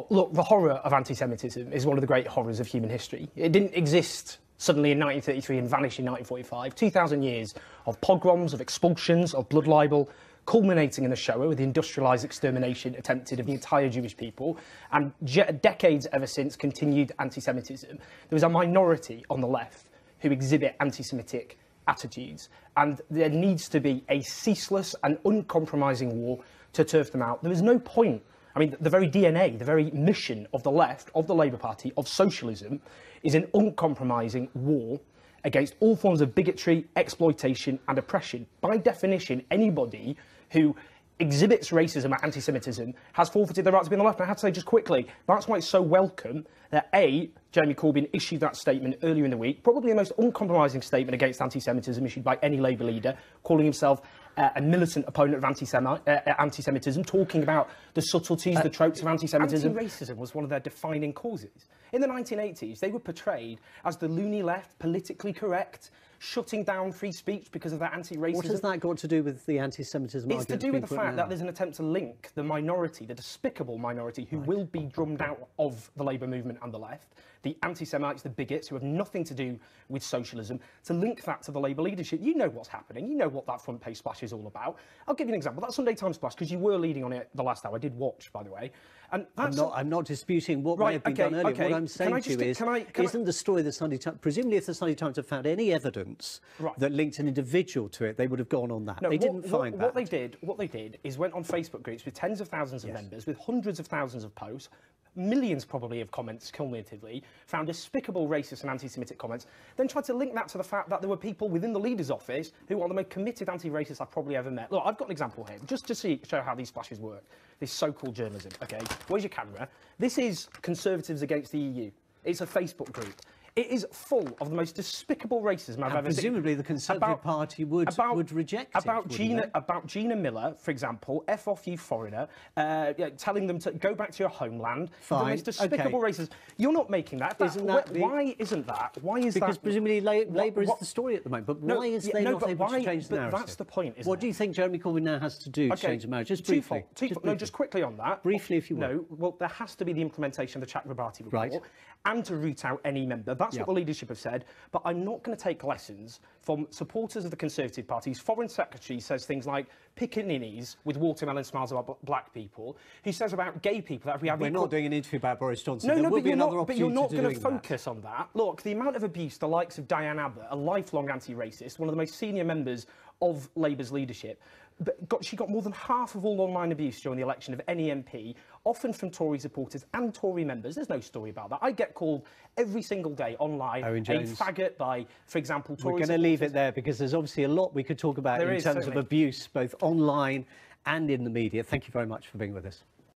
Look, the horror of anti-Semitism is one of the great horrors of human history. It didn't exist suddenly in 1933 and vanish in 1945. 2,000 years of pogroms, of expulsions, of blood libel, culminating in the Shoah with the industrialised extermination attempted of the entire Jewish people, and decades ever since continued anti-Semitism. There is a minority on the left who exhibit anti-Semitic attitudes, and there needs to be a ceaseless and uncompromising war to turf them out. There is no point. I mean, the very DNA, the very mission of the left, of the Labour Party, of socialism, is an uncompromising war against all forms of bigotry, exploitation and oppression. By definition, anybody who exhibits racism and anti-Semitism has forfeited the right to be on the left. And I have to say just quickly, that's why it's so welcome that Jeremy Corbyn issued that statement earlier in the week, probably the most uncompromising statement against anti-Semitism issued by any Labour leader, calling himself a militant opponent of anti-Semitism, talking about the subtleties, the tropes of anti-Semitism. Anti-racism was one of their defining causes. In the 1980s, they were portrayed as the loony left, politically correct, shutting down free speech because of their anti-racism. What has that got to do with the anti-Semitism argument? It's to do with the fact that there's an attempt to link the minority, the despicable minority, who will be drummed out of the Labour movement and the left, the anti-Semites, the bigots, who have nothing to do with socialism, to link that to the Labour leadership. You know what's happening. You know what that front page splash is all about. I'll give you an example. That Sunday Times splash, because you were leading on it the last hour. I did watch, by the way. And I'm not disputing what may have been done earlier. What I'm saying to you is, isn't the story the Sunday Times... Presumably, if the Sunday Times had found any evidence that linked an individual to it, they would have gone on that. No, they didn't find that. What they did is went on Facebook groups with tens of thousands of members, with hundreds of thousands of posts, millions probably of comments cumulatively, found despicable racist and anti-Semitic comments, then tried to link that to the fact that there were people within the leader's office who are the most committed anti-racists I've probably ever met. Look, I've got an example here, just to show how these splashes work. This so-called journalism, OK? Where's your camera? This is Conservatives Against the EU. It's a Facebook group. It is full of the most despicable racism I've ever seen. Presumably the Conservative Party would reject it, about Gina Miller, for example, F off you foreigner, telling them to go back to your homeland. Fine. The most despicable racism. You're not making that. Why isn't that? Why is that? Because presumably Labour is the story at the moment. But why is they not able to change the narrative? That's the point, isn't it? What do you think Jeremy Corbyn now has to do to change the marriage? Just briefly. No, just quickly on that. Briefly, if you will. No, well, there has to be the implementation of the Chakrabarti report and to root out any member. That's what the leadership have said, but I'm not going to take lessons from supporters of the Conservative Party's Foreign Secretary says things like pickaninnies with watermelon smiles about black people, who says about gay people that we have... We're not doing an interview about Boris Johnson. No, but you're not going to focus on that. Look, the amount of abuse the likes of Diane Abbott, a lifelong anti-racist, one of the most senior members of Labour's leadership, she got more than half of all online abuse during the election of any MP, often from Tory supporters and Tory members. There's no story about that. I get called every single day online Owen Jones. a faggot by, for example, Tory supporters. We're going to leave it there because there's obviously a lot we could talk about in terms of abuse, both online and in the media. Thank you very much for being with us.